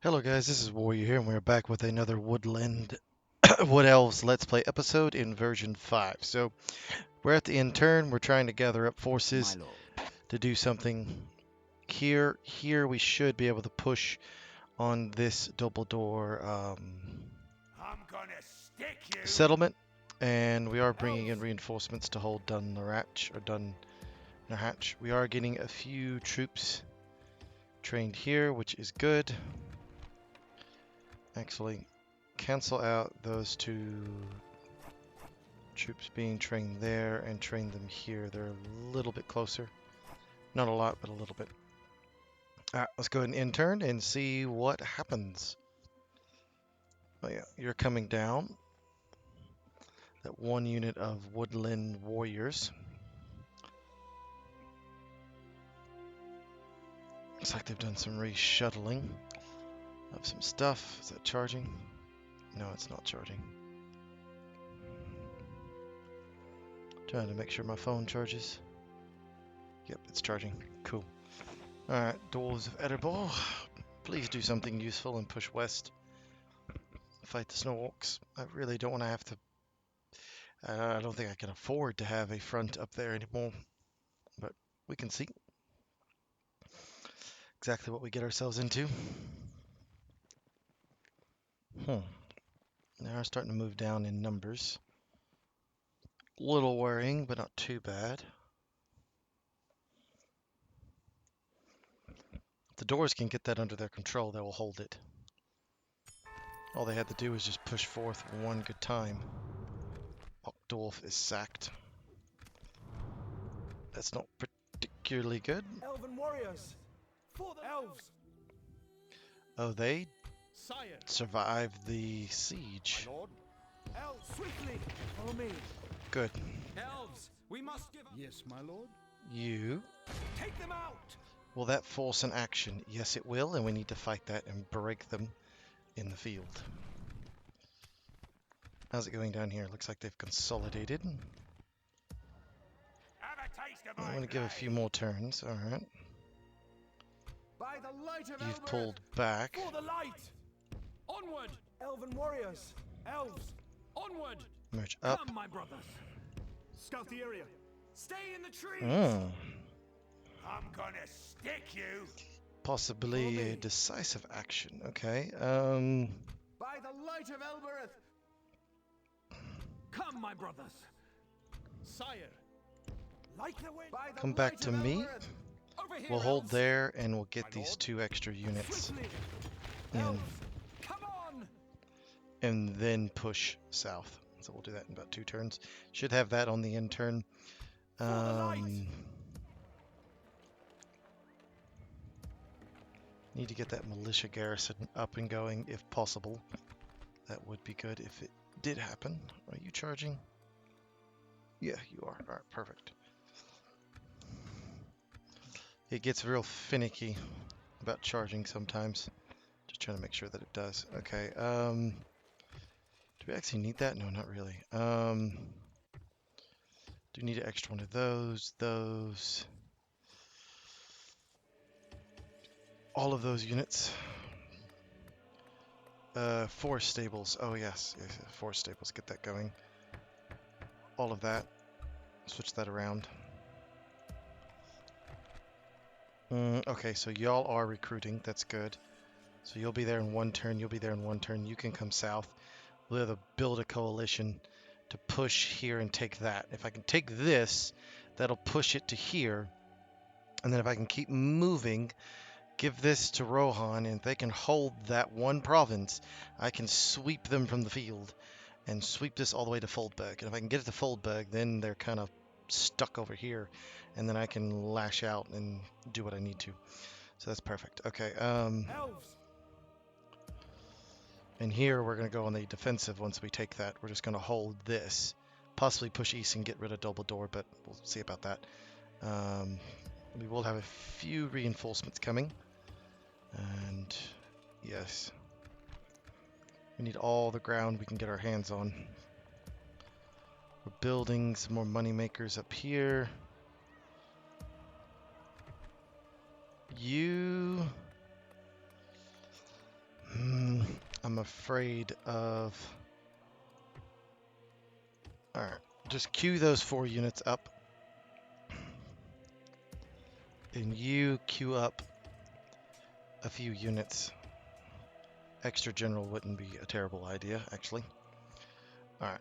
Hello guys, this is Warrior here, and we're back with another Woodland Wood Elves Let's Play episode in version 5. So we're at the end turn, we're trying to gather up My forces lord. to do something here. Here we should be able to push on this double door I'm gonna stick you. settlement, and we are bringing in Elves. reinforcements to hold Dunhatch. We are getting a few troops trained here, which is good. Actually, cancel out those two troops being trained there and train them here. They're a little bit closer. Not a lot, but a little bit. Alright, let's go ahead and intern and see what happens. Oh yeah, you're coming down. That one unit of Woodland Warriors. Looks like they've done some reshuttling of some stuff. Is that charging? No, it's not charging. Trying to make sure my phone charges. Yep, it's charging. Cool. Alright, Dwarves of Erebor. Please do something useful and push west. Fight the Snorks. I really don't want to have to. I don't think I can afford to have a front up there anymore. But we can see exactly what we get ourselves into. Now we're starting to move down in numbers. A little worrying, but not too bad. If the doors can get that under their control, they will hold it. All they had to do was just push forth one good time. Ochdorf is sacked. That's not particularly good. Elven warriors. For the elves. Oh, they Sire. survived the siege. My lord. Elves, swiftly. Follow me. Good. Elves, we must give up. Yes, my lord. You. Take them out. Will that force an action? Yes, it will, and we need to fight that and break them in the field. How's it going down here? Looks like they've consolidated. Have a taste of I'm my going to give a few more turns. All right. By the light of You've Elbereth. pulled back. For the light. Onward. Elven warriors. Elves. Onward. Merge up. Come, my brothers. Scout the area. Stay in the trees. I'm gonna stick you. Possibly a decisive action. Okay. By the light of Elbereth. Come, my brothers. Sire. Like the wind. By the Come back light to of me. Elbereth. Over here, We'll hold elves. there, and we'll get My these lord. 2 extra units Swiftly. in, Elves. Come on. and then push south. So we'll do that in about 2 turns. Should have that on the end turn. For the light. Need to get that militia garrison up and going if possible. That would be good if it did happen. Are you charging? Yeah, you are. All right, perfect. It gets real finicky about charging sometimes. Just trying to make sure that it does. Okay. Do we actually need that? No, not really. Do need an extra one of those. All of those units. Forest stables. Oh yes, forest stables. Get that going. All of that. Switch that around. Okay, so y'all are recruiting. That's good. So you'll be there in 1 turn. You'll be there in 1 turn. You can come south. We'll have to build a coalition to push here and take that. If I can take this, that'll push it to here. And then if I can keep moving, give this to Rohan, and if they can hold that one province, I can sweep them from the field and sweep this all the way to Foldberg. And if I can get it to Foldberg, then they're kind of stuck over here, and then I can lash out and do what I need to. So that's perfect. Okay. Elves. And here we're going to go on the defensive once we take that. We're just going to hold this. Possibly push east and get rid of double door, but we'll see about that. We will have a few reinforcements coming. And yes, we need all the ground we can get our hands on. We're building some more money makers up here. You afraid of... Alright, just queue those 4 units up. And you queue up a few units. Extra general wouldn't be a terrible idea, actually. Alright,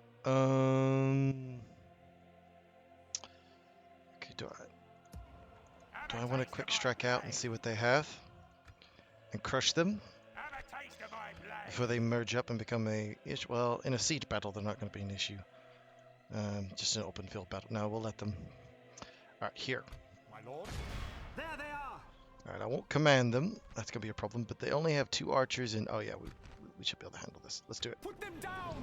okay, do I want to quick strike out and see what they have? And crush them? Before they merge up and become a issue. Well, in a siege battle, they're not going to be an issue. Just an open field battle. No, we'll let them. Alright, here. My lord. There they are. Alright, I won't command them. That's going to be a problem. But they only have 2 archers and... Oh, yeah, we should be able to handle this. Let's do it. Put them down.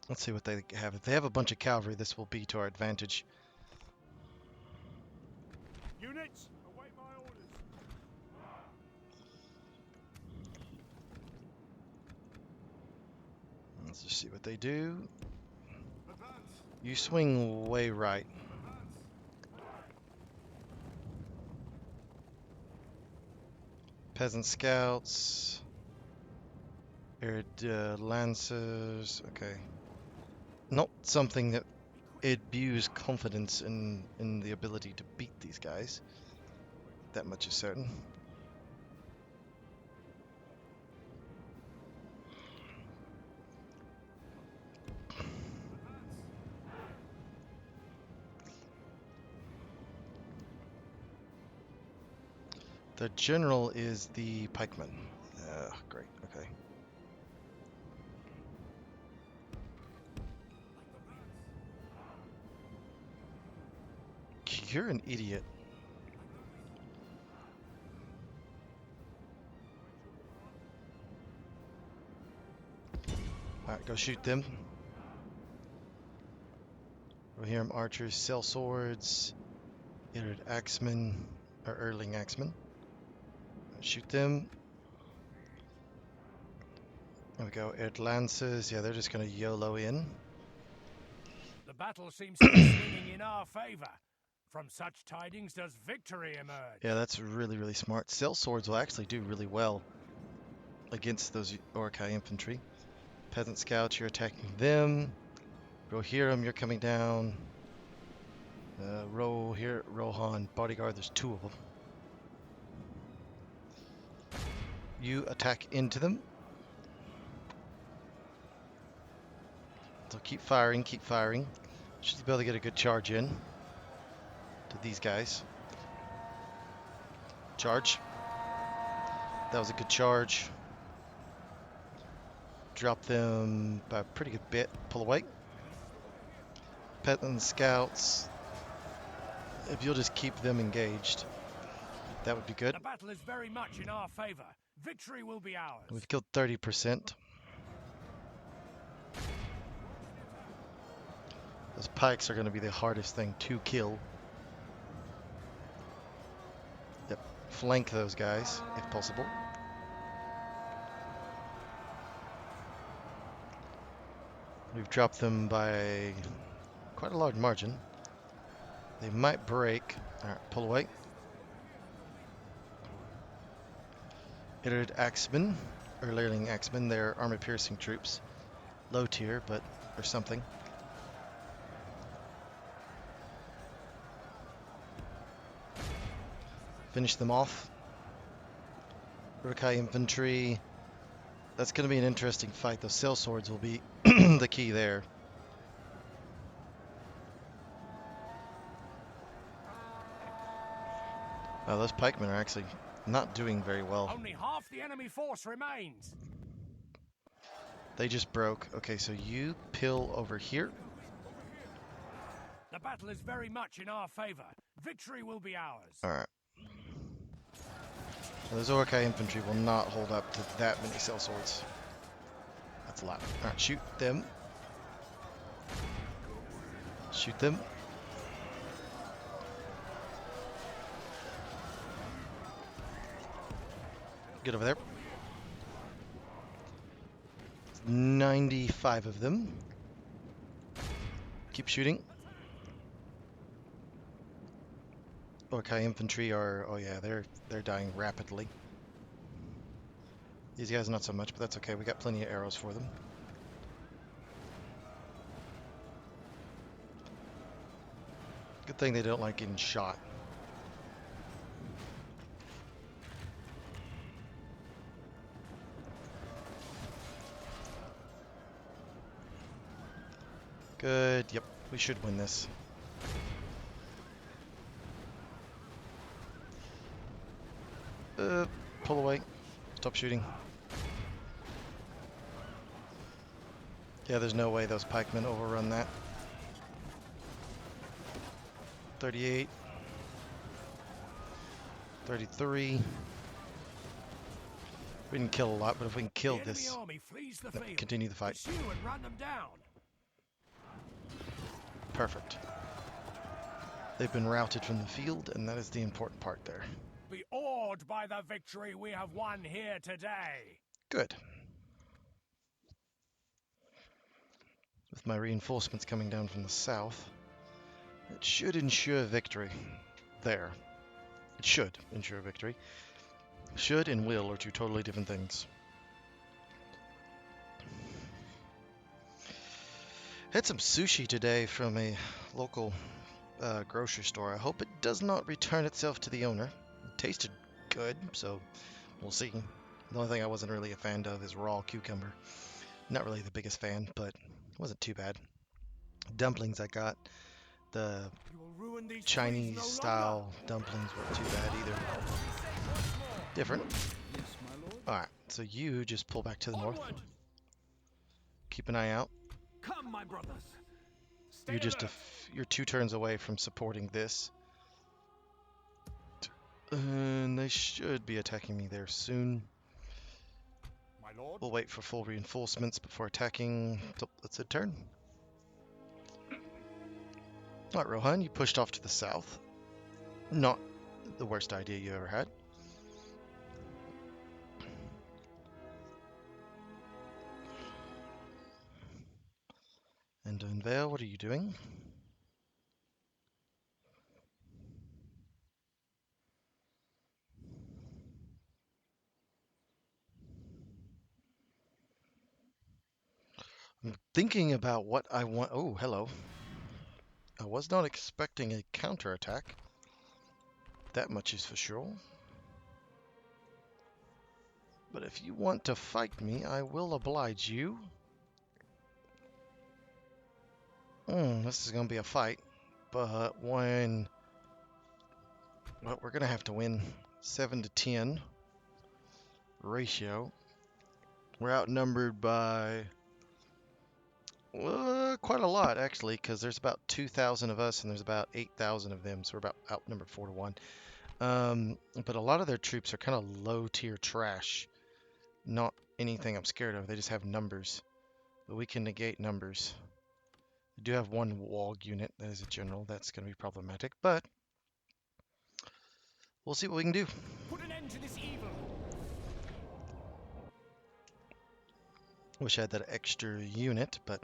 Let's see what they have. If they have a bunch of cavalry, this will be to our advantage. Units, await my orders. Let's just see what they do. Advance. You swing way right. Peasant scouts. Lancers. Okay. Not something that imbues confidence in the ability to beat these guys. That much is certain. The general is the pikeman. Great, okay. You're an idiot. Alright, go shoot them. Rohirrim archers, sell swords. Illyrd axemen, or Erling axemen. Shoot them. There we go. Illyrd lancers. Yeah, they're just going to YOLO in. The battle seems to be swinging in our favor. From such tidings does victory emerge. Yeah, that's really, really smart. Sell swords will actually do really well against those Orkai infantry. Peasant scouts, you're attacking them. Rohirrim, you're coming down. Rohan, bodyguard, there's 2 of them. You attack into them. So keep firing, keep firing. Should be able to get a good charge in to these guys. Charge. That was a good charge. Drop them by a pretty good bit. Pull away. Peasant scouts. If you'll just keep them engaged, that would be good. The battle is very much in our favor. Victory will be ours. We've killed 30%. Those pikes are going to be the hardest thing to kill. Yep. Flank those guys, if possible. We've dropped them by quite a large margin. They might break. Alright, pull away. Illyrd axemen, or Erling axemen, they're armor-piercing troops. Low tier, but or something. Finish them off. Urkai infantry. That's going to be an interesting fight. Those sail swords will be the key there. Oh, those pikemen are actually not doing very well. Only half the enemy force remains. They just broke. Okay, so you pill over here. The battle is very much in our favor. Victory will be ours. Alright. So those Orkai infantry will not hold up to that many sail swords. That's a lot. Alright, shoot them. Shoot them. Get over there. 95 of them. Keep shooting. Okay, infantry are, oh yeah, they're dying rapidly. These guys not so much, but that's okay. We got plenty of arrows for them. Good thing they don't like getting shot. Good. Yep, we should win this. Pull away. Stop shooting. Yeah, there's no way those pikemen overrun that. 38. 33. We didn't kill a lot, but if we can kill this, continue the fight. Pursue and run them down. Perfect. They've been routed from the field, and that is the important part there. Be awed by the victory we have won here today. Good. With my reinforcements coming down from the south, it should ensure victory. There. It should ensure victory. Should and will are two totally different things. Had some sushi today from a local grocery store. I hope it does not return itself to the owner. It tasted good, so we'll see. The only thing I wasn't really a fan of is raw cucumber. Not really the biggest fan, but it wasn't too bad. Dumplings I got, the Chinese style dumplings weren't too bad either. Different. Alright, so you just pull back to the north. Keep an eye out. Come, my brothers. You're just you're 2 turns away from supporting this. And they should be attacking me there soon. My lord. We'll wait for full reinforcements before attacking. That's a turn. Alright, Rohan, you pushed off to the south. Not the worst idea you ever had. And Vale, what are you doing? I'm thinking about what I want. Oh, hello. I was not expecting a counterattack. That much is for sure. But if you want to fight me, I will oblige you. This is going to be a fight. But when... Well, we're going to have to win 7 to 10 ratio. We're outnumbered by... quite a lot, actually, because there's about 2,000 of us and there's about 8,000 of them, so we're about outnumbered 4 to 1. But a lot of their troops are kind of low-tier trash. Not anything I'm scared of, they just have numbers. But we can negate numbers. We do have one WOG unit that is a general, that's going to be problematic, but we'll see what we can do. Put an end to this evil. Wish I had that extra unit, but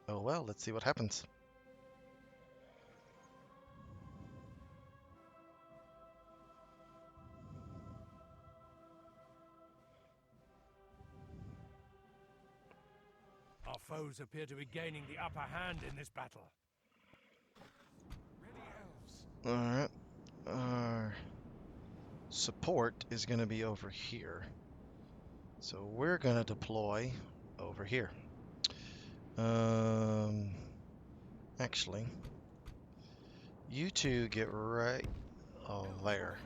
oh well, let's see what happens. Our foes appear to be gaining the upper hand in this battle. Ready, elves. Alright. Our support is going to be over here. So we're going to deploy over here. Actually, you two get right there,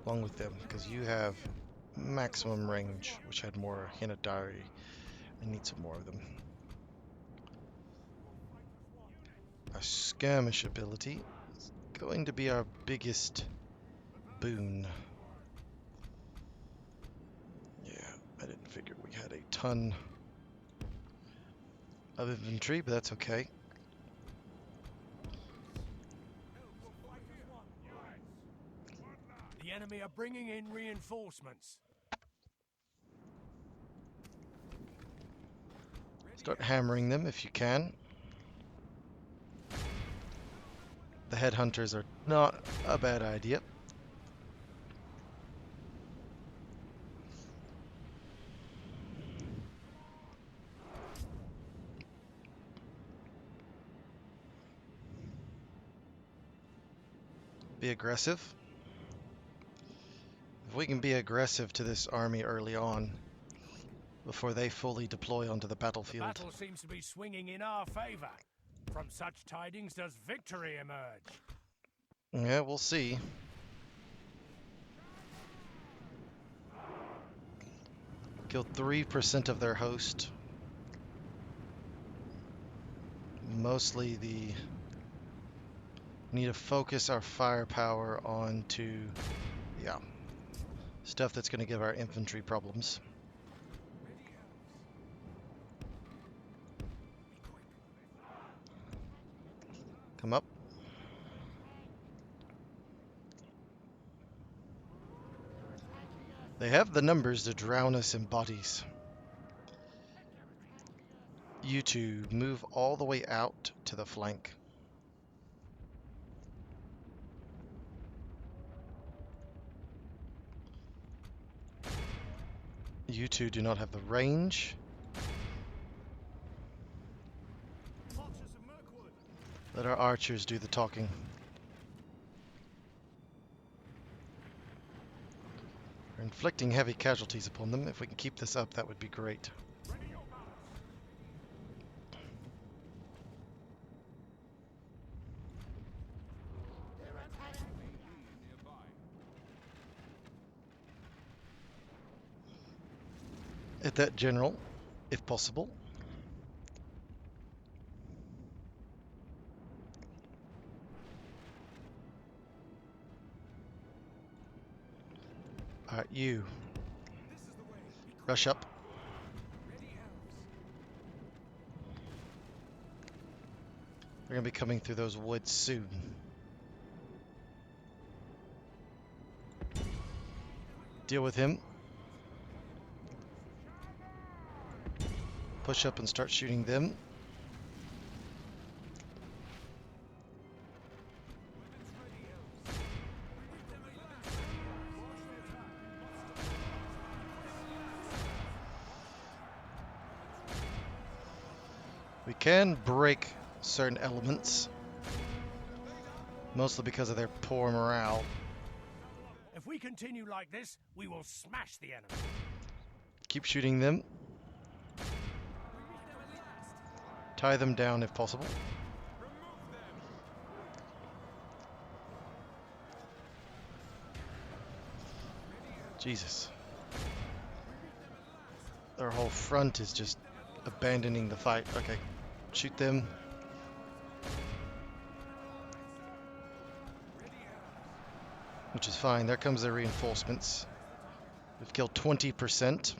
along with them, because you have maximum range, which had more Hinadari. I need some more of them. Our skirmish ability is going to be our biggest boon. Yeah, I didn't figure we had a ton of infantry, but that's okay. The enemy are bringing in reinforcements. Start hammering them if you can. The headhunters are not a bad idea. Be aggressive. If we can be aggressive to this army early on, before they fully deploy onto the The battlefield. battle seems to be swinging in our favor. From such tidings does victory emerge. Yeah, we'll see. Killed 3% of their host. Mostly the... Need to focus our firepower onto, yeah, stuff that's going to give our infantry problems. Come up. They have the numbers to drown us in bodies. You two move all the way out to the flank. You two do not have the range. Let our archers do the talking. We're inflicting heavy casualties upon them. If we can keep this up, that would be great. At that general, if possible. Alright, you. Rush up. We're going to be coming through those woods soon. Deal with him. Push up and start shooting them. We can break certain elements, mostly because of their poor morale. If we continue like this, we will smash the enemy. Keep shooting them. Tie them down if possible. Jesus. Their whole front is just abandoning the fight. Okay, shoot them. Which is fine. There comes their reinforcements. We've killed 20%.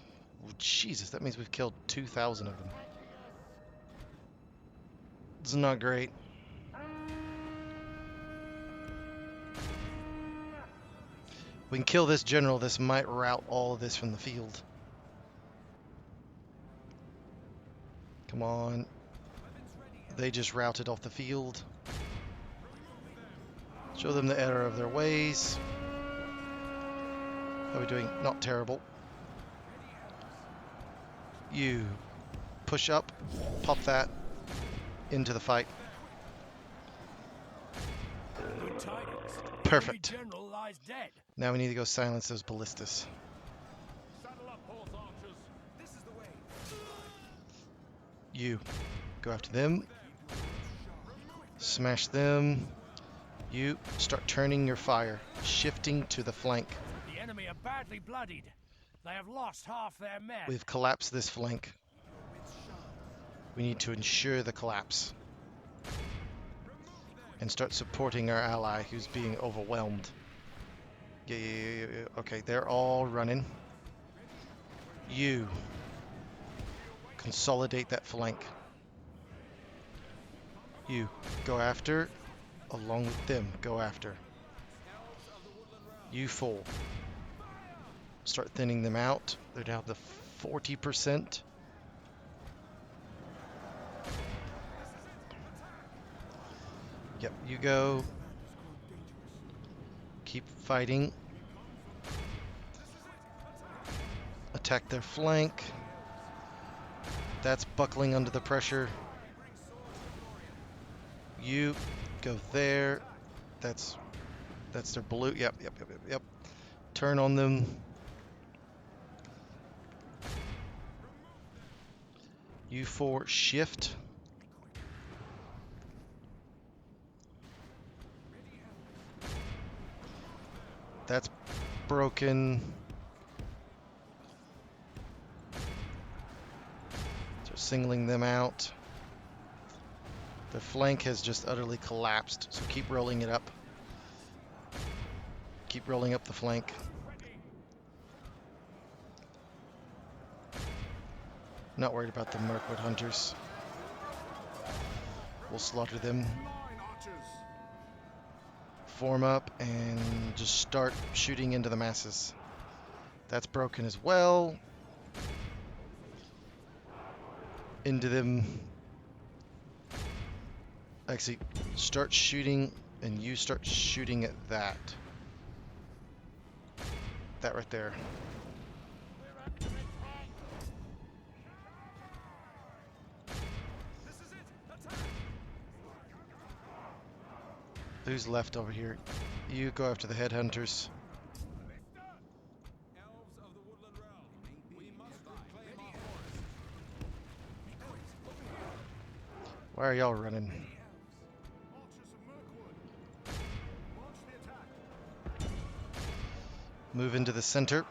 Oh, Jesus, that means we've killed 2,000 of them. It's not great. We can kill this general. This might rout all of this from the field. Come on. They just routed off the field. Show them the error of their ways. How are we doing? Not terrible. You push up, pop that into the fight. Good tidings. Perfect. Every general lies dead. Now we need to go silence those ballistas. Saddle up, horse archers. This is the way. You go after them. Smash them. You start turning your fire, shifting to the flank. The enemy are badly bloodied. They have lost half their men. We've collapsed this flank. We need to ensure the collapse. And start supporting our ally who's being overwhelmed. Yeah. Okay, they're all running. You consolidate that flank. You go after, along with them, go after. You four. Start thinning them out. They're down to 40%. Yep, you go. Keep fighting. Attack their flank. That's buckling under the pressure. You go there. That's their blue. Yep. Turn on them. You four shift. That's broken. So singling them out. The flank has just utterly collapsed, so keep rolling it up. Keep rolling up the flank. Not worried about the Mirkwood hunters. We'll slaughter them. Form up and just start shooting into the masses. That's broken as well. Into them. Actually, start shooting, and you start shooting at that. That right there. Who's left over here? You go after the headhunters. Elves of the Woodland Realm, we must reclaim our forest. Why are y'all running? Archers of Mirkwood, launch the attack. Move into the center.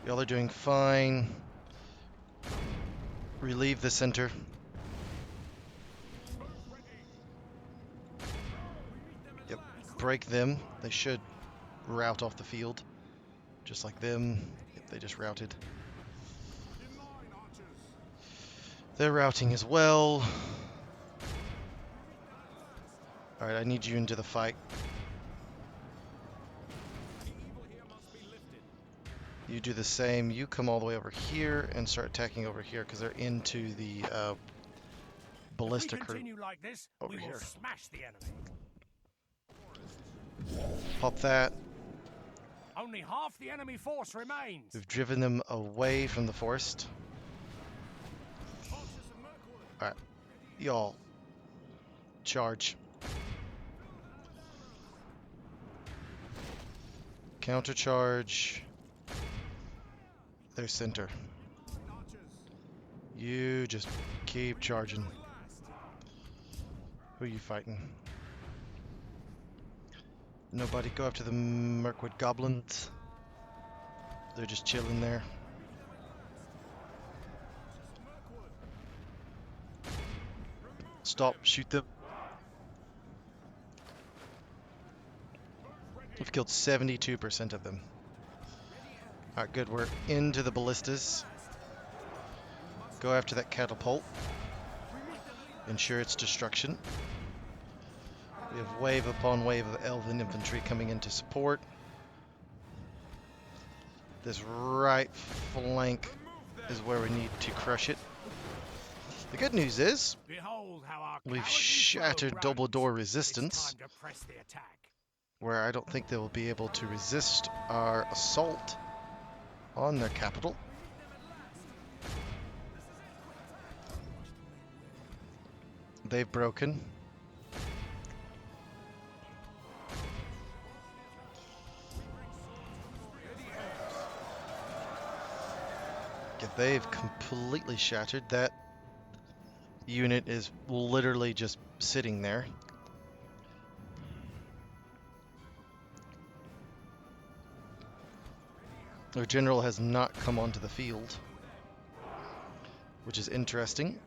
Y'all are doing fine. Relieve the center. Yep. Break them. They should rout off the field. Just like them. Yep, they just routed. In line, archers. They're routing as well. Alright, I need you into the fight. The evil here must be lifted. You do the same. You come all the way over here and start attacking over here because they're into the ballista If we crew. continue like this, over we will here. smash the enemy. Pop that. Only half the enemy force remains. We've driven them away from the forest. Archers of Mirkwood. Alright. Y'all. Charge. Countercharge. Their center. Archers. You just keep charging. Who are you fighting? Nobody. Go after the Mirkwood goblins. They're just chilling there. Stop. Shoot them. We've killed 72% of them. Alright, good. We're into the ballistas. Go after that catapult. Ensure its destruction. We have wave upon wave of elven infantry coming in to support. This right flank is where we need to crush it. The good news is Behold how our we've cowardly shattered foe double runs. door It's resistance, time to press the attack. where I don't think they will be able to resist our assault on their capital. They've broken. Yeah, they've completely shattered. That unit is literally just sitting there. Our general has not come onto the field, which is interesting.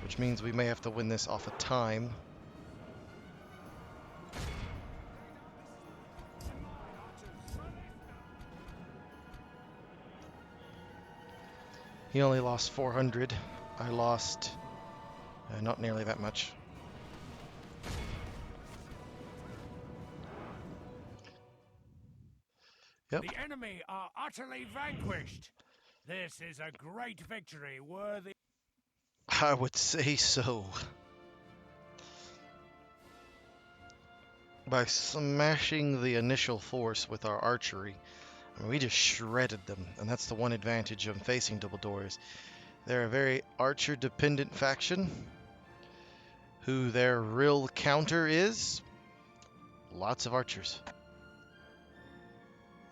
Which means we may have to win this off of time. He only lost 400. I lost not nearly that much. Yep. The enemy are utterly vanquished. This is a great victory worthy. I would say so. by smashing the initial force with our archery. I mean, we just shredded them, and that's the one advantage of facing double doors. They're a very archer-dependent faction, who their real counter is lots of archers.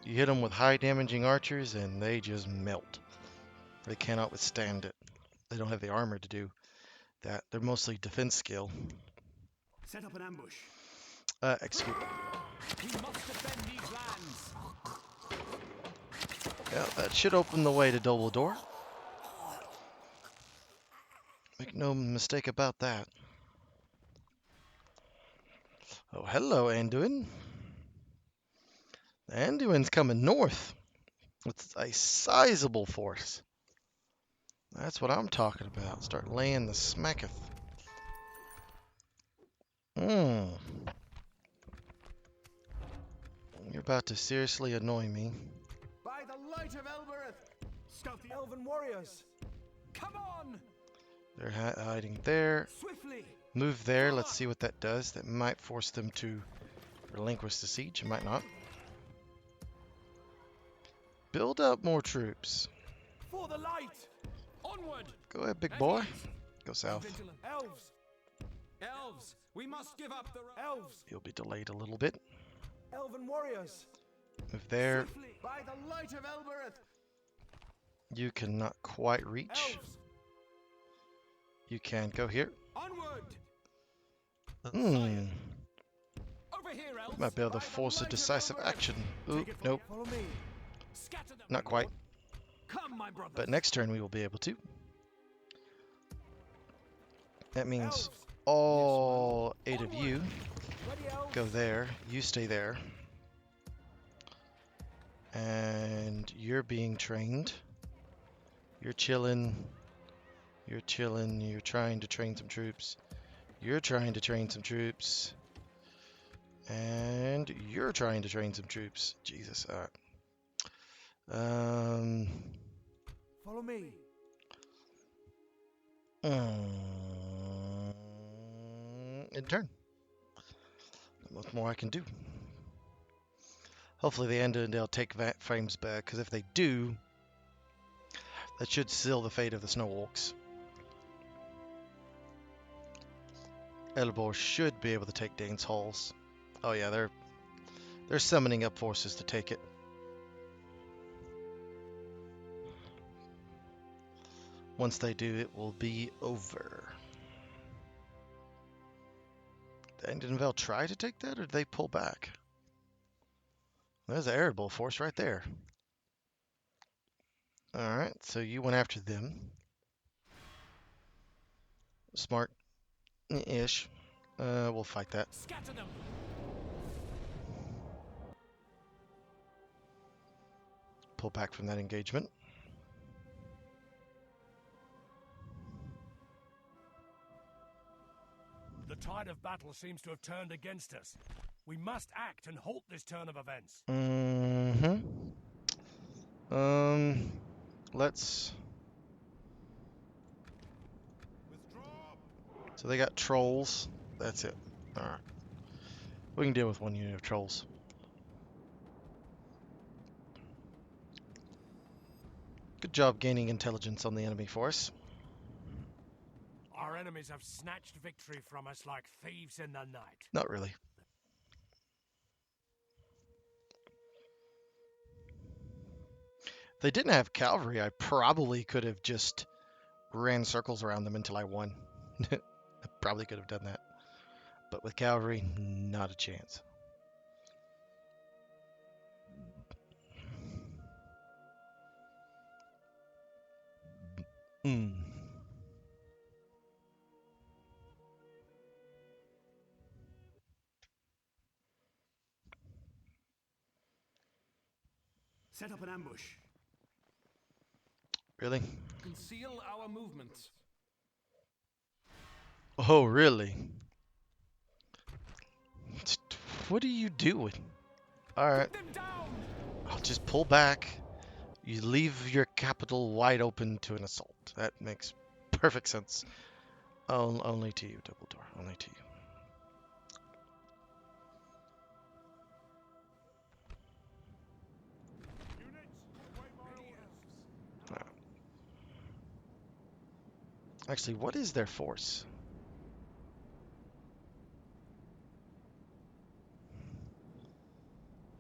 You hit them with high damaging archers, and they just melt. They cannot withstand it. They don't have the armor to do that. They're mostly defense skill. Set up an ambush. Execute. We must defend these lands. Yeah, that should open the way to double door. Make no mistake about that. Oh, hello, Anduin. The Anduin's coming north with a sizable force. That's what I'm talking about. Start laying the smacketh. You're about to seriously annoy me. By the light of Elbereth, scout the elven warriors. Come on! They're hiding there. Swiftly! Move there. Let's see what that does. That might force them to relinquish the siege. It might not. Build up more troops. For the light! Onward! Go ahead, big boy. Go south. Elves! Elves, we must give up the Elves! You'll be delayed a little bit. Elven warriors! Move there. Swiftly! By the light of Elbereth! You cannot quite reach. Elves! You can go here. onward! Over here, elves. Might be able to force a decisive action. Ooh, nope, Follow me. Scatter them. not quite. Come, my brother. But next turn we will be able to. That means Elves! all 8 of you Ready, elves? go there. You stay there. And you're being trained. You're chilling. You're chilling. You're trying to train some troops. You're trying to train some troops. And you're trying to train some troops. Jesus. All right. Follow me. In turn. Not much more I can do. Hopefully they end and they'll take frames back, because if they do, that should seal the fate of the Snow Orcs. Erebor should be able to take Dane's Halls. Oh yeah, they're summoning up forces to take it. Once they do, it will be over. Did Andenvale try to take that, or did they pull back? There's an Erebor force right there. Alright, so you went after them. Smart-ish. We'll fight that. Scatter them. Pull back from that engagement. The tide of battle seems to have turned against us. We must act and halt this turn of events. Let's... So they got trolls. That's it. Alright. We can deal with one unit of trolls. Good job gaining intelligence on the enemy force. Our enemies have snatched victory from us like thieves in the night. Not really. If they didn't have cavalry, I probably could have just ran circles around them until I won. I probably could have done that. But with cavalry, not a chance. Set up an ambush. Really? Conceal our movements. Oh, really? What are you doing? Alright. Them down. I'll just pull back. You leave your capital wide open to an assault. That makes perfect sense. Only to you, Double Door. Only to you. Actually, what is their force?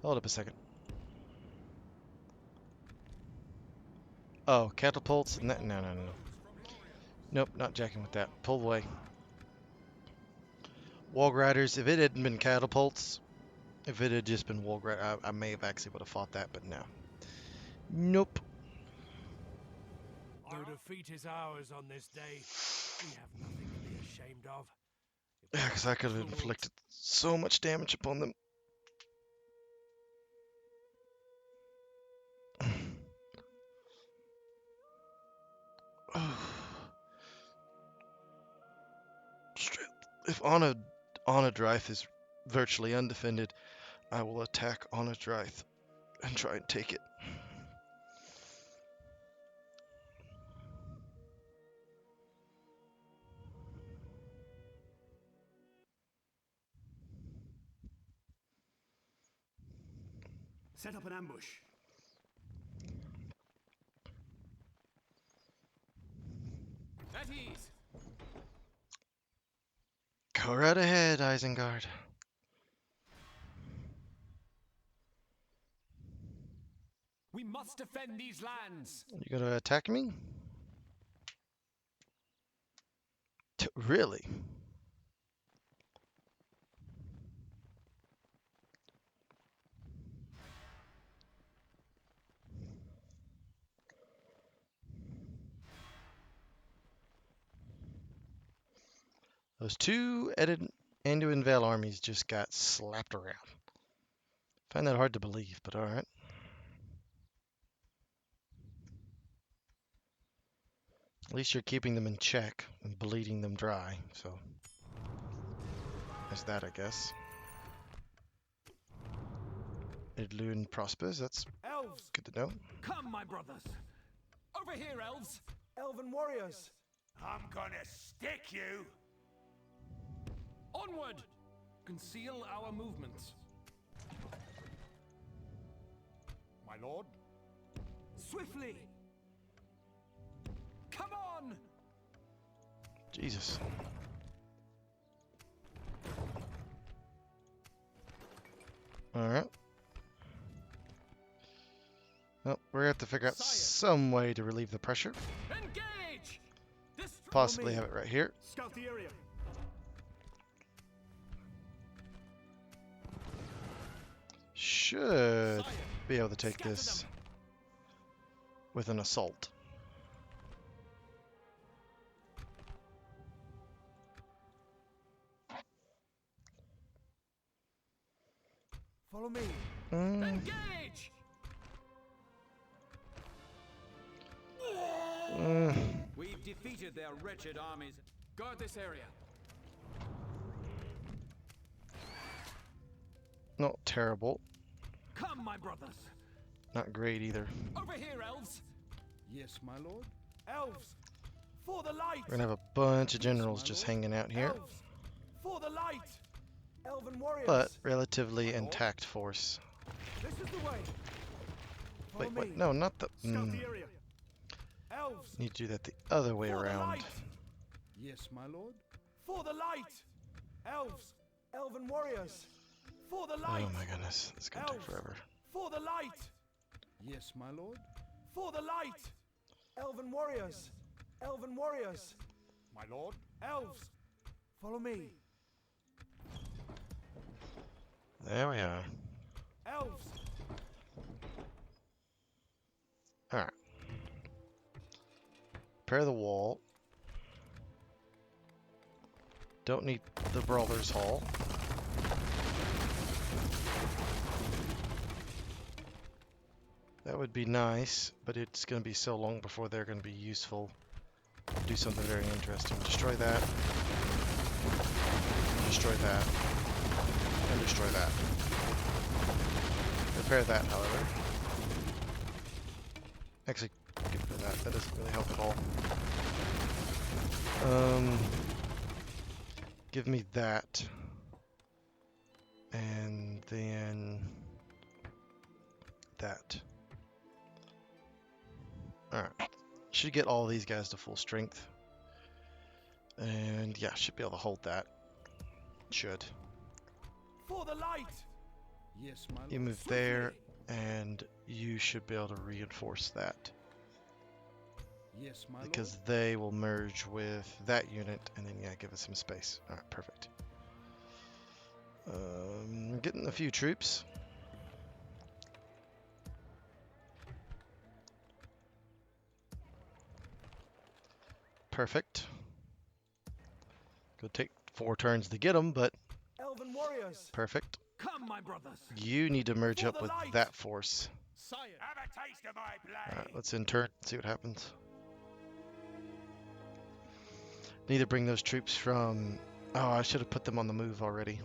Hold up a second. Oh, catapults? No, no, no, no. Nope, not jacking with that. Pull away. Wall Riders, if it hadn't been catapults, if it had just been Wall Riders, I may have actually would have fought that, but no. Nope. Though defeat is ours on this day, we have nothing to be ashamed of. Yeah, because I could have inflicted so much damage upon them. Strength. If Onadryth is virtually undefended, I will attack Onadryth and try and take it. Set up an ambush. At ease. Go right ahead, Isengard. We must defend these lands. You gonna attack me? Really? Those two Anduin Vale armies just got slapped around. Find that hard to believe, but alright. At least you're keeping them in check and bleeding them dry, so there's that, I guess. Idlune prospers, that's Elves, good to know. Come, my brothers. Over here, elves. elven warriors. I'm gonna stick you! Onward. Conceal our movements. My lord. Swiftly. Come on. Jesus. Alright. Well, we're gonna have to figure out some way to relieve the pressure. Engage. Possibly have it right here. Scout the area. Should be able to take this with an assault. Follow me. Engage. We've defeated their wretched armies. Guard this area. Not terrible. Come, my brothers. Not great either. Over here, elves. Yes, my lord. Elves, for the light. We're gonna have a bunch of generals just hanging out here, Elves, for the light. Elven warriors. but relatively intact force. This is the way. Follow Wait, me. no, not the. Scout the area. Elves, Need to do that the other way for the around. light. Yes, my lord. For the light. Elves, elven warriors. For the light. Oh my goodness, it's gonna take Elves, forever. For the light. Yes, my lord. For the light. Elven warriors. Elven warriors. My lord. Elves. Follow me. There we are. Elves. Alright. Prepare the wall. Don't need the Brawler's Hall. That would be nice, but it's going to be so long before they're going to be useful. Do something very interesting. Destroy that. Destroy that. And destroy that. Repair that, however. Actually, get rid of that. That doesn't really help at all. Give me that. And then that. Alright. Should get all these guys to full strength. And yeah, should be able to hold that. Should. For the light! Yes, my lord. You move there, and you should be able to reinforce that. Yes, my Because they will merge with that unit, and then yeah, give us some space. Alright, perfect. Getting a few troops. Perfect. Could take 4 turns to get them, but Elven warriors! perfect. Come, my brothers. You need to merge For up the with light! that force. Sire! Have a taste of my blade. Alright, let's enter it, see what happens. Need to bring those troops from... Oh, I should have put them on the move already.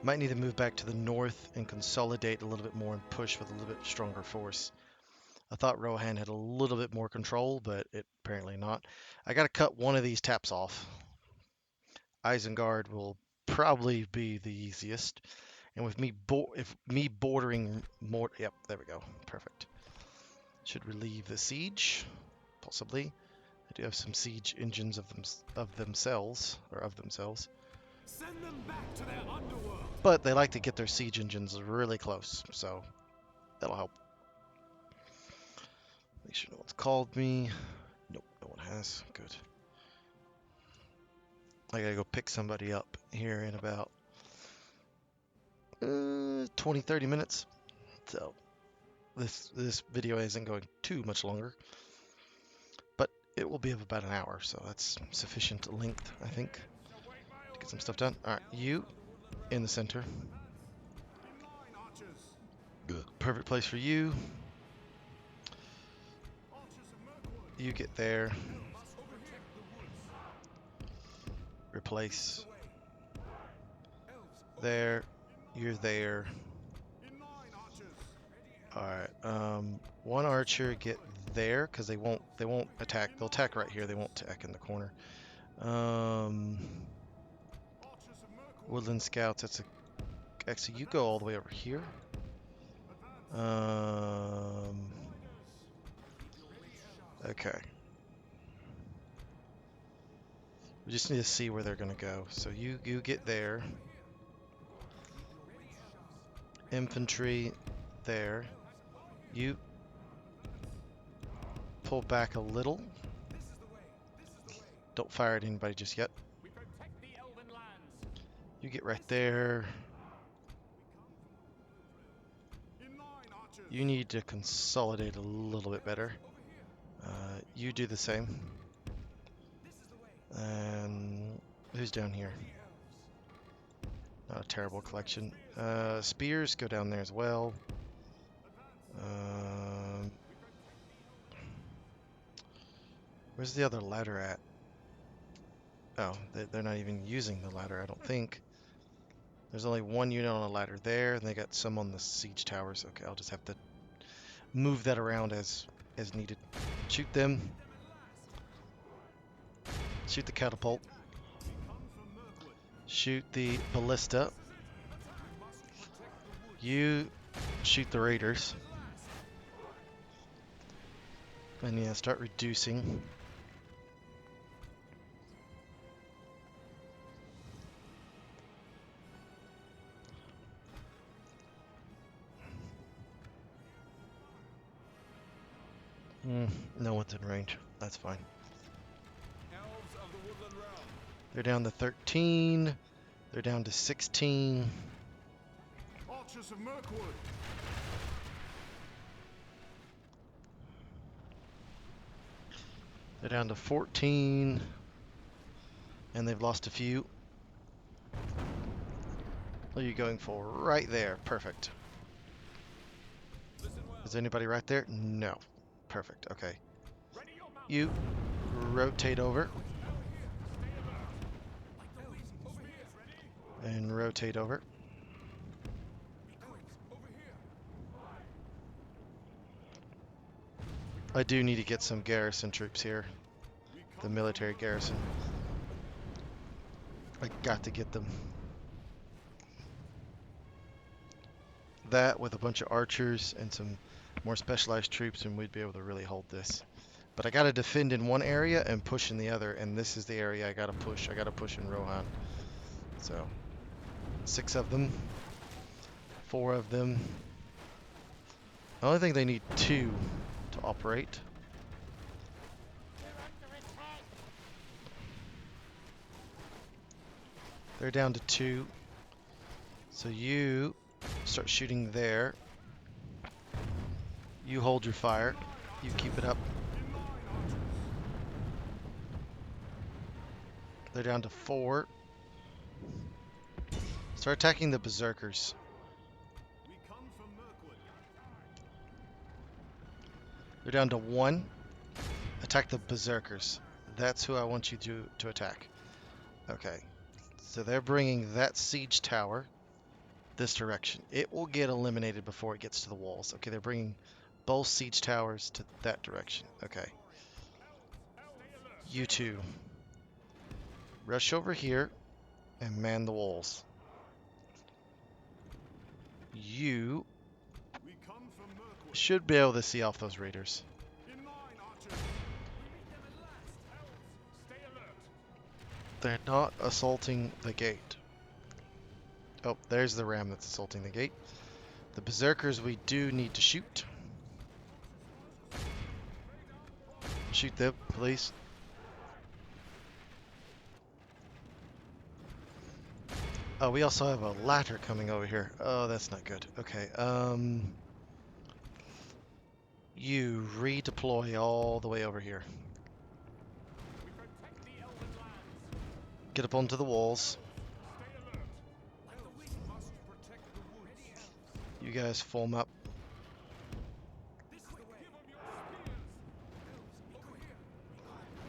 Might need to move back to the north and consolidate a little bit more and push with a little bit stronger force. I thought Rohan had a little bit more control, but it apparently not. I got to cut one of these taps off. Isengard will probably be the easiest. And with me bordering more... Yep, there we go. Perfect. Should relieve the siege, possibly. They do have some siege engines of themselves. Send them back to their underworld! But they like to get their siege engines really close, so that'll help. Make sure no one's called me. Nope, no one has. Good. I gotta go pick somebody up here in about 20-30 minutes. So this video isn't going too much longer, but it will be of about an hour, so that's sufficient length, I think, to get some stuff done. All right, you in the center. Good. Perfect place for you. You get there. Replace. There. You're there. Alright, one archer get there, because they won't attack. They'll attack right here, they won't attack in the corner. Woodland Scouts, that's a... Actually, you go all the way over here. Okay. We just need to see where they're going to go. So you get there. Infantry there. You pull back a little. Don't fire at anybody just yet. You get right there. You need to consolidate a little bit better. You do the same. And who's down here? Not a terrible collection. Spears go down there as well. Where's the other ladder at? Oh, they're not even using the ladder, I don't think. There's only one unit on a ladder there, and they got some on the siege towers. Okay, I'll just have to move that around as needed. Shoot them. Shoot the catapult. Shoot the ballista. You shoot the raiders. And yeah, start reducing. No one's in range. That's fine. Elves of the Woodland Realm! They're down to 13. They're down to 16. Archers of Mirkwood! They're down to 14. And they've lost a few. What are you going for? Right there. Perfect. Is anybody right there? No. Perfect. Okay. You rotate over. And rotate over. I do need to get some garrison troops here. The military garrison. I got to get them. That with a bunch of archers and some more specialized troops, and we'd be able to really hold this. But I gotta defend in one area and push in the other, and this is the area I gotta push. I gotta push in Rohan. So, 6 of them. 4 of them. I only think they need 2 to operate. They're down to 2. So you start shooting there. You hold your fire. You keep it up. They're down to 4. Start attacking the berserkers. They're down to 1. Attack the berserkers. That's who I want you to attack. Okay. So they're bringing that siege tower this direction. It will get eliminated before it gets to the walls. Okay, they're bringing both siege towers to that direction. Okay. You two. Rush over here and man the walls. You should be able to see off those raiders. They're not assaulting the gate. Oh, there's the ram that's assaulting the gate. The berserkers we do need to shoot. Shoot them, please. Oh, we also have a ladder coming over here. Oh, that's not good. Okay, you redeploy all the way over here. Get up onto the walls. You guys form up.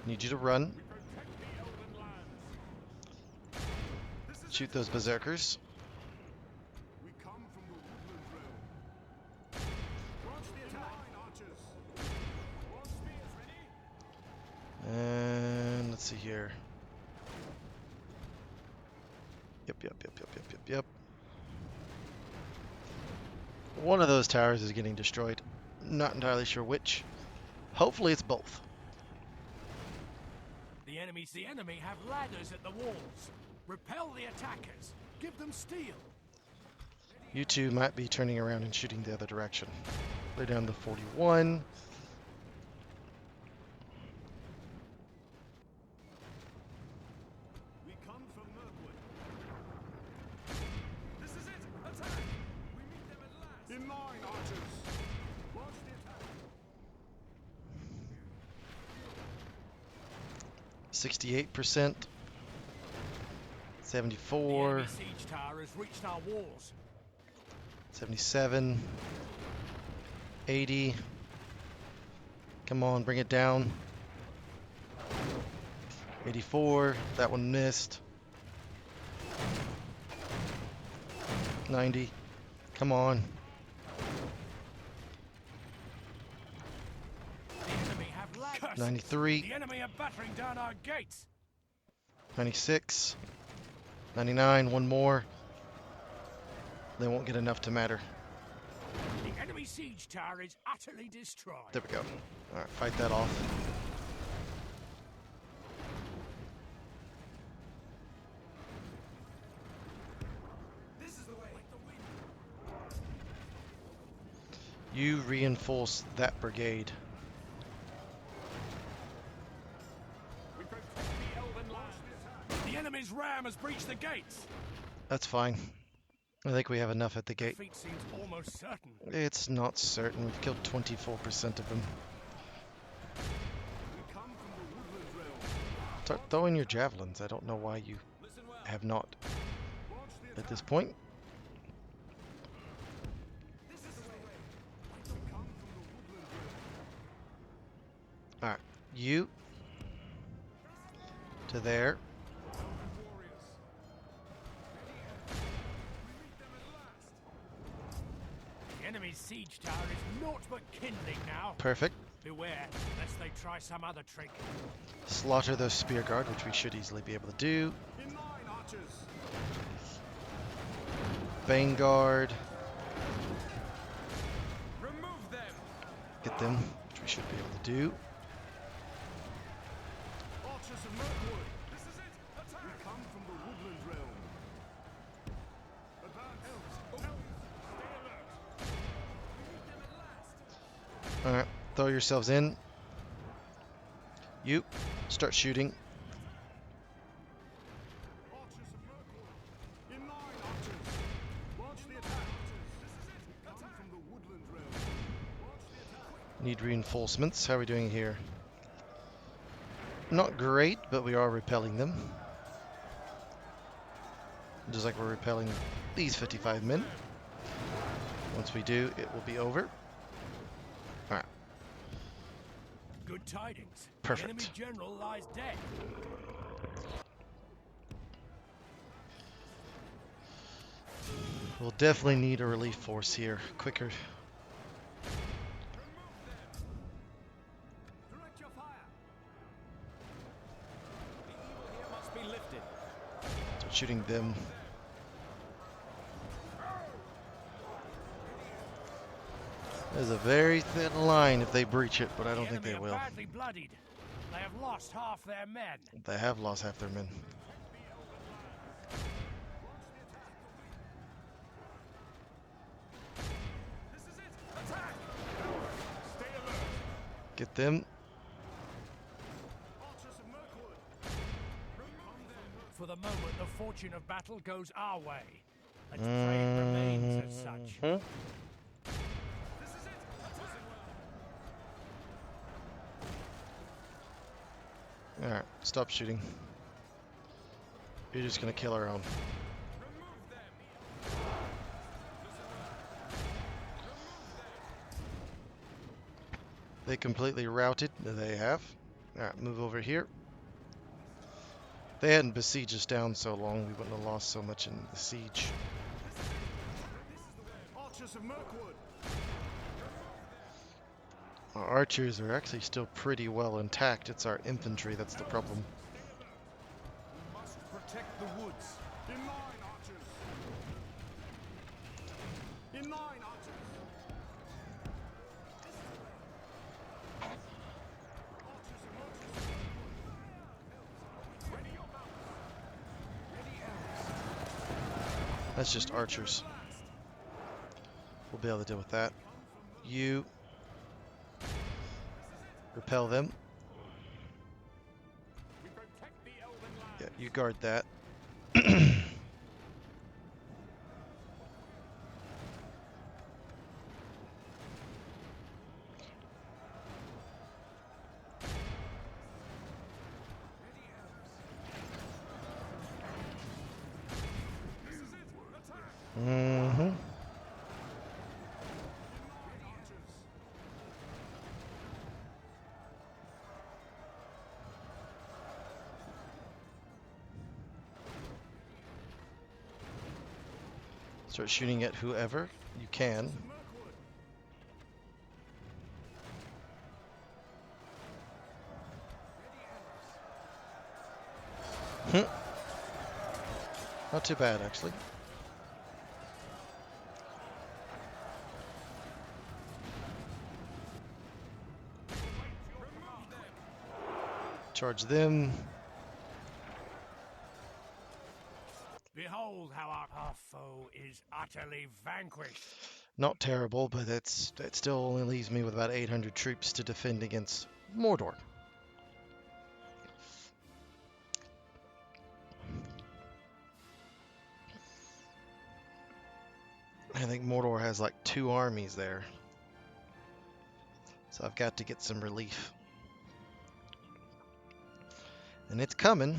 Need you to run. Shoot those berserkers. And let's see here. Yep. One of those towers is getting destroyed. Not entirely sure which. Hopefully it's both. The enemy have ladders at the walls. Repel the attackers. Give them steel. You two might be turning around and shooting the other direction. They're down to 41. We come from Mirkwood. This is it. Attack! We meet them at last. In line, archers. Launch the attack. 68%. 74. The enemy siege tower has reached our walls. 77. 80. Come on, bring it down. 84. That one missed. 90. Come on. The enemy have ladders. 93. The enemy are battering down our gates. 96. 99. One more. They won't get enough to matter. The enemy siege tower is utterly destroyed. There we go. Alright, fight that off. This is the way. You reinforce that brigade. We protect the elven lands. The enemy's ram has breached the gates. That's fine. I think we have enough at the gate. Defeat seems almost certain. It's not certain. We've killed 24% of them. We come from the Woodland Realm. Start throwing your javelins. I don't know why you Listen well. have not Launch the at attack. this point. This is the way. We come from the Woodland Realm. Alright, you to there. The enemy's siege tower is naught but kindling now. Perfect. Beware, lest they try some other trick. Slaughter those spear guard, which we should easily be able to do. In line, archers. Vanguard. Remove them. Get them, which we should be able to do. Archers of Mirkwood. This is it. Attack. We come from the Woodland Realm. Advance. Elves. Elves. Stay alert. We need them at last. All right, throw yourselves in. You start shooting. Archers of Mirkwood. In line, archers. Launch the attack. This is it. We come from the Woodland Realm. Launch the attack. Need reinforcements. How are we doing here? Not great, but we are repelling them. Just like we're repelling these 55 men. Once we do, it will be over. Alright, Good tidings. Perfect. The enemy general lies dead. we'll definitely need a relief force here. Quicker. Direct your fire. The evil here must be lifted. Start shooting them. There's a very thin line if they breach it, but I don't think they The enemy will. are badly bloodied. They have lost half their men. They have lost half their men. This is it. Attack. Stay alert. Get them. Archers of Mirkwood. For the moment, the fortune of battle goes our way. Let's pray it remains as such. Mhm. This is it. Attack. Alright, stop shooting. You're just gonna kill our own. They completely routed. They have. Alright, move over here. If they hadn't besieged us down so long, we wouldn't have lost so much in the siege. Archers of Mirkwood. Our archers are actually still pretty well intact. It's our infantry that's the problem. We must protect the woods. In line, archers. In line, archers. Archers of Mirkwood. Ready your mounts. Ready, elves. That's just archers. We'll be able to deal with that. You repel them. We protect the elven land. Yeah, you guard that. This is it. Attack. Mm-hmm. Archers. Start shooting at whoever you can. Mirkwood. Not too bad, actually. Charge them. Behold how our foe is utterly vanquished. Not terrible, but it still only leaves me with about 800 troops to defend against Mordor. I think Mordor has like 2 armies there. So I've got to get some relief. And it's coming.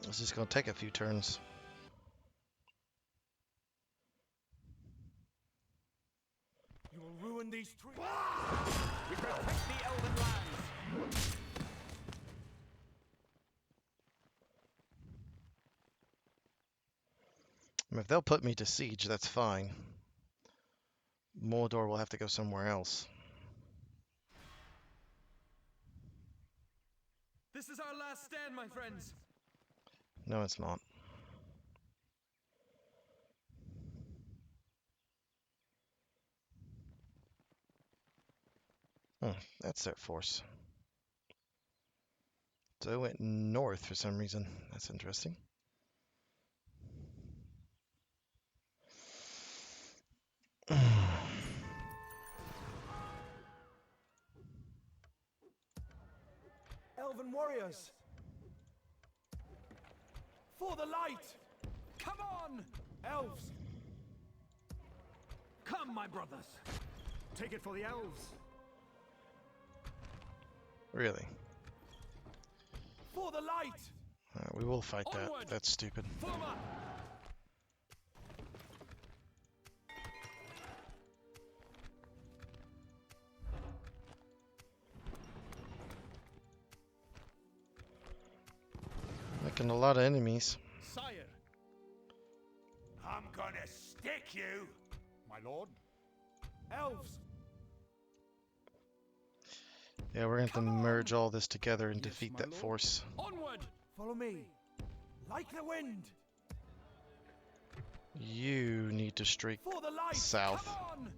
It's just going to take a few turns. You will ruin these trees. We protect the elven lands. I mean, if they'll put me to siege, that's fine. Mordor will have to go somewhere else. This is our last stand, my friends. No, it's not. That's their force. So it went north for some reason. That's interesting. Elven warriors! For the light! Come on! Elves! Come, my brothers! Take it for the elves! Really? For the light! We will fight that. Onward! That's stupid. Form up! Making a lot of enemies. Sire! I'm gonna stick you! My lord? Elves! Yeah, we're going to have to Come merge on! all this together and Yes, defeat my that lord. force. Onward! Follow me! Like the wind! You need to streak For the light! south. Come on!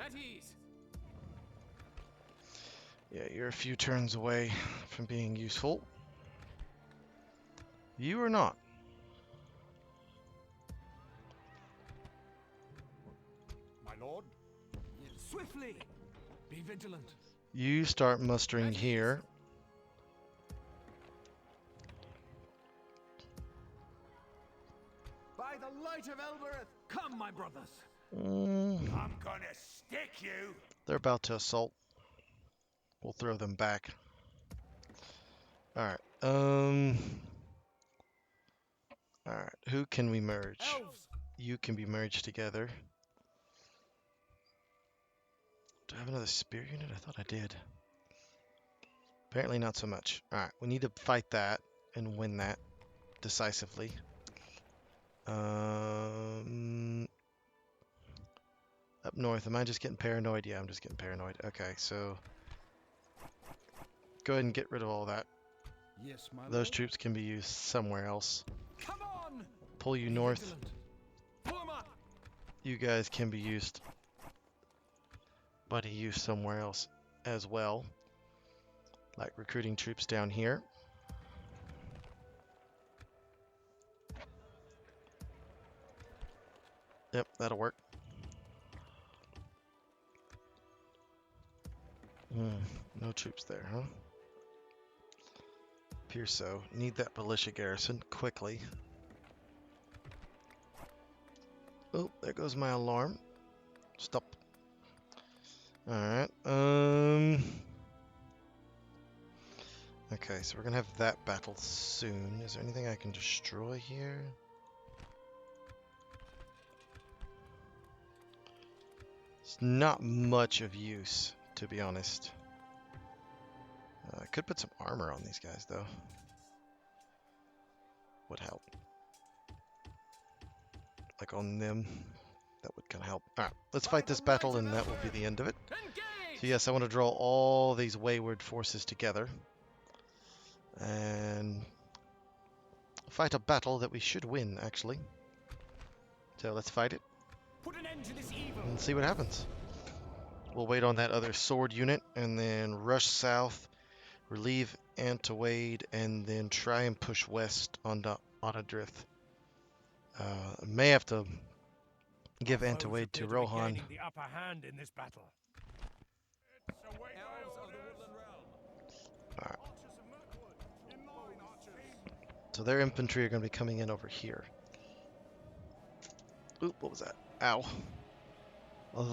At ease! Yeah, you're a few turns away from being useful. You are not. My lord? Swiftly! Be vigilant. You start mustering At ease. here. By the light of Elbereth! Come, my brothers! I'm gonna stick you! They're about to assault. We'll throw them back. Alright. Alright. Who can we merge? Elves! You can be merged together. Do I have another spear unit? I thought I did. Apparently not so much. Alright. We need to fight that and win that decisively. Up north. Am I just getting paranoid? Yeah, I'm just getting paranoid. Okay, so go ahead and get rid of all that. Yes, my Those troops can be used somewhere else. Come on! Pull you Be north. vigilant. Form up! You guys can be used, but used somewhere else as well. Like recruiting troops down here. Yep, that'll work. No troops there, huh? Appears so. Need that militia garrison quickly. Oh, there goes my alarm. Stop. Alright, okay, so we're gonna have that battle soon. Is there anything I can destroy here? It's not much of use, to be honest. I could put some armor on these guys, though. Would help. Like on them. That would kind of help. Alright, let's fight this battle and that will be the end of it. Engage! So yes, I want to draw all these wayward forces together. And fight a battle that we should win, actually. So let's fight it Put an end to this evil! and see what happens. We'll wait on that other sword unit and then rush south, relieve Antawade, and then try and push west on Onadrith. May have to give Our foes Antawade appear to be Rohan. gaining the upper hand in this battle. It's away Elves of the Woodland Realm! Alright. Archers of Mirkwood, in line, archers. So their infantry are going to be coming in over here. Oop, what was that? Ow.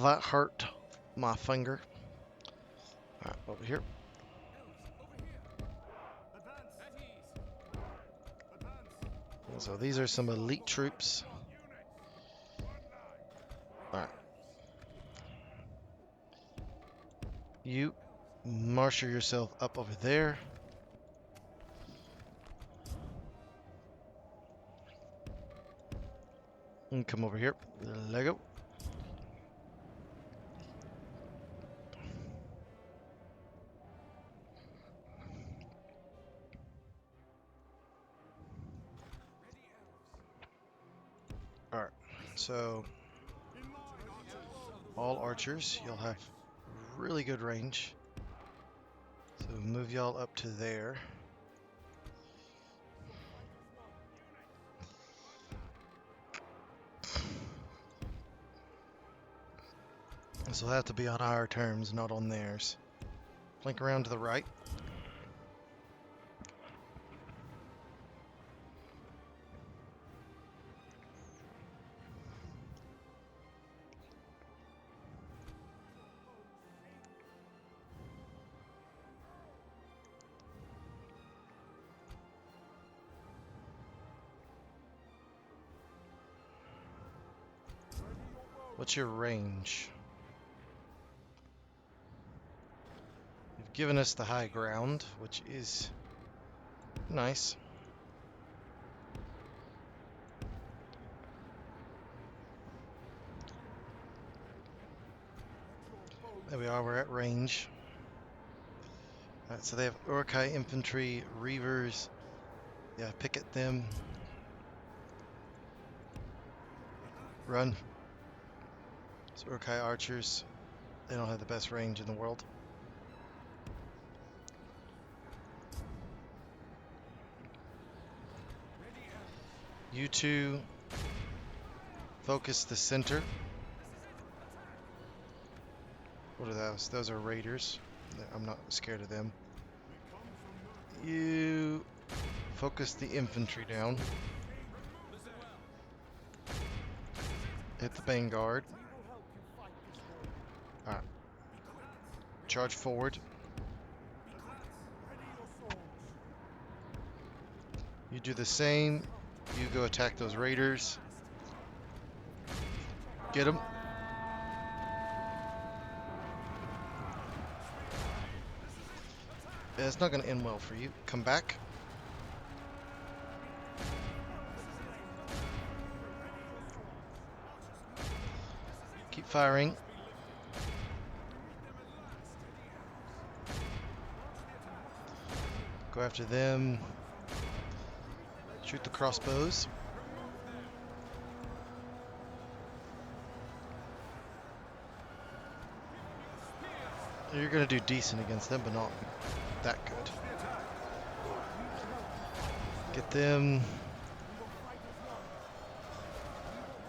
That hurt my finger. Alright, over here. So these are some elite troops. Alright. You marshal yourself up over there. And come over here. Lego. Alright, so all archers, you'll have really good range. So move y'all up to there. This will have to be on our terms, not on theirs. Flank around to the right. What's your range? You've given us the high ground, which is nice. There we are, we're at range. Alright, so they have Uruk-hai infantry, Reavers. Yeah, pick at them. Run. So Uruk-hai archers, they don't have the best range in the world. You two focus the center. What are those? Those are raiders. I'm not scared of them. You focus the infantry down. Hit the vanguard. Alright. Charge forward. You do the same. You go attack those raiders. Get them. Yeah, it's not going to end well for you. Come back. Keep firing. Go after them. Shoot the crossbows. You're going to do decent against them, but not that good. Get them.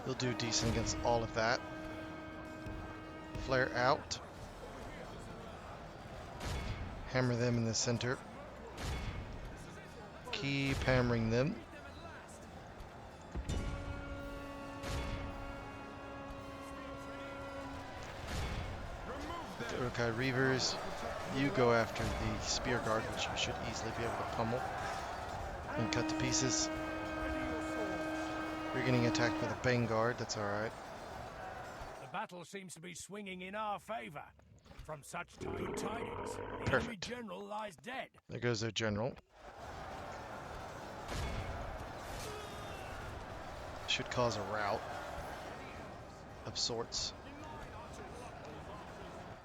You'll do decent against all of that. Flare out. Hammer them in the center. Keep hammering them. With the Uruk-hai Reavers, you go after the Spear Guard, which you should easily be able to pummel and cut to pieces. You're getting attacked with a Vanguard, that's alright. The battle seems to be swinging in our favor. From such dire tidings, the enemy Perfect. general lies dead. There goes their general. Should cause a rout of sorts.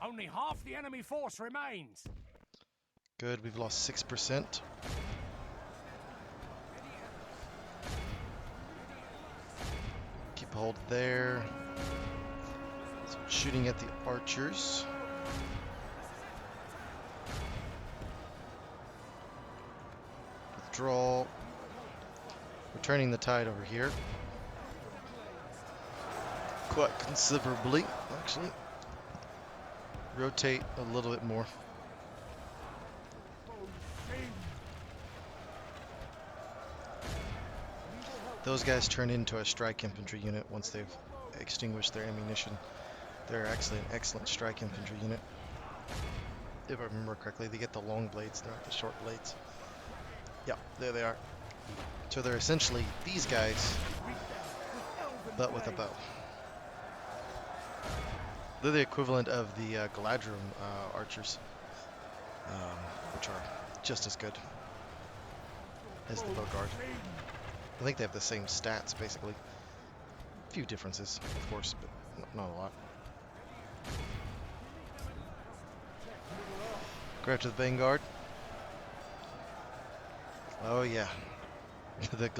Only half the enemy force remains. Good, we've lost 6%. Keep a hold there. So shooting at the archers. Withdraw. We're turning the tide over here. Quite considerably, actually. Rotate a little bit more. Those guys turn into a strike infantry unit once they've extinguished their ammunition. They're actually an excellent strike infantry unit. If I remember correctly, they get the long blades, they're not the short blades. Yeah, there they are. So they're essentially these guys, but with a bow. They're the equivalent of the Galadrim archers, which are just as good as the Bogard. I think they have the same stats, basically. A few differences, of course, but not a lot. Go after the Vanguard. Oh yeah, the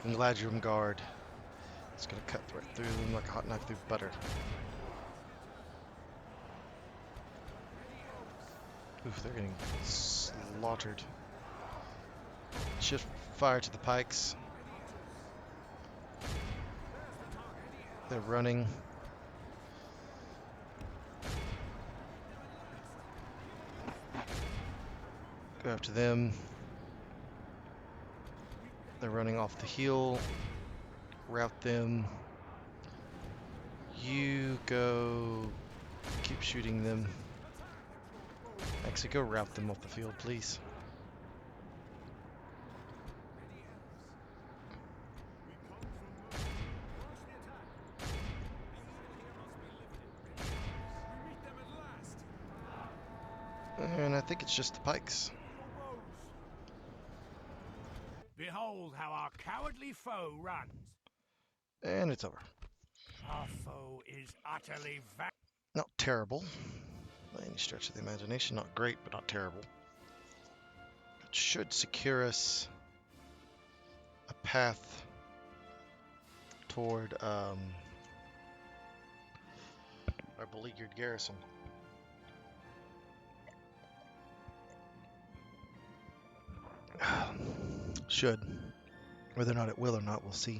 Galadrim Guard. It's gonna cut right through them like a hot knife through butter. Oof, they're getting slaughtered. Shift fire to the pikes. They're running. Go after them. They're running off the hill. Route them. You go. Keep shooting them. Actually, go route them off the field, please. And I think it's just the pikes. Behold how our cowardly foe runs. And it's over. Our foe is utterly Not terrible. By any stretch of the imagination. Not great, but not terrible. It should secure us a path toward our beleaguered garrison. Should. Whether or not it will or not, we'll see.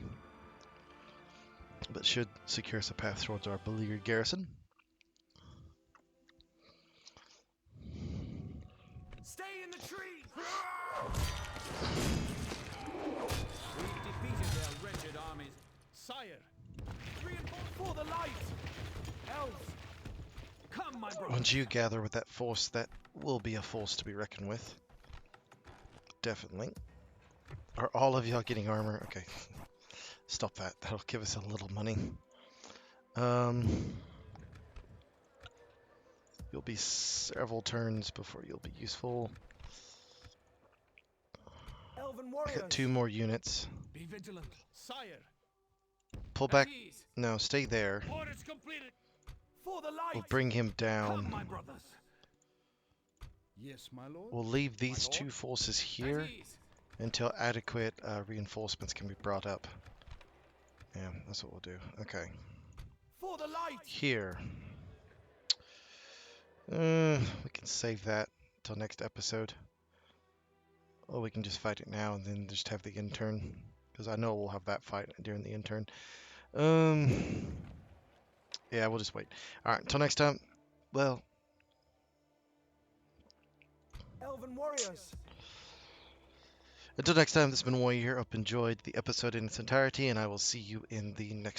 But should secure us a path towards our beleaguered garrison. Stay in the trees! We've defeated their wretched armies. Sire, reinforce for the light! Elves, come, my brother! Once you gather with that force, that will be a force to be reckoned with. Definitely. Are all of y'all getting armor? Okay. Stop that. That'll give us a little money. You'll be several turns before you'll be useful. Elven I warriors! got 2 more units. Be vigilant, sire! Pull back. No, stay there. Orders completed! For the light! We'll bring him Come, down. my brothers! Yes, my lord? We'll leave these lord? 2 forces here until adequate reinforcements can be brought up. Yeah, that's what we'll do. Okay. For the light! Here. We can save that till next episode. Or we can just fight it now and then just have the intern. Because I know we'll have that fight during the intern. Yeah, we'll just wait. Alright, until next time. Well, Elven warriors! until next time, this has been Warrior here. Hope you enjoyed the episode in its entirety, and I will see you in the next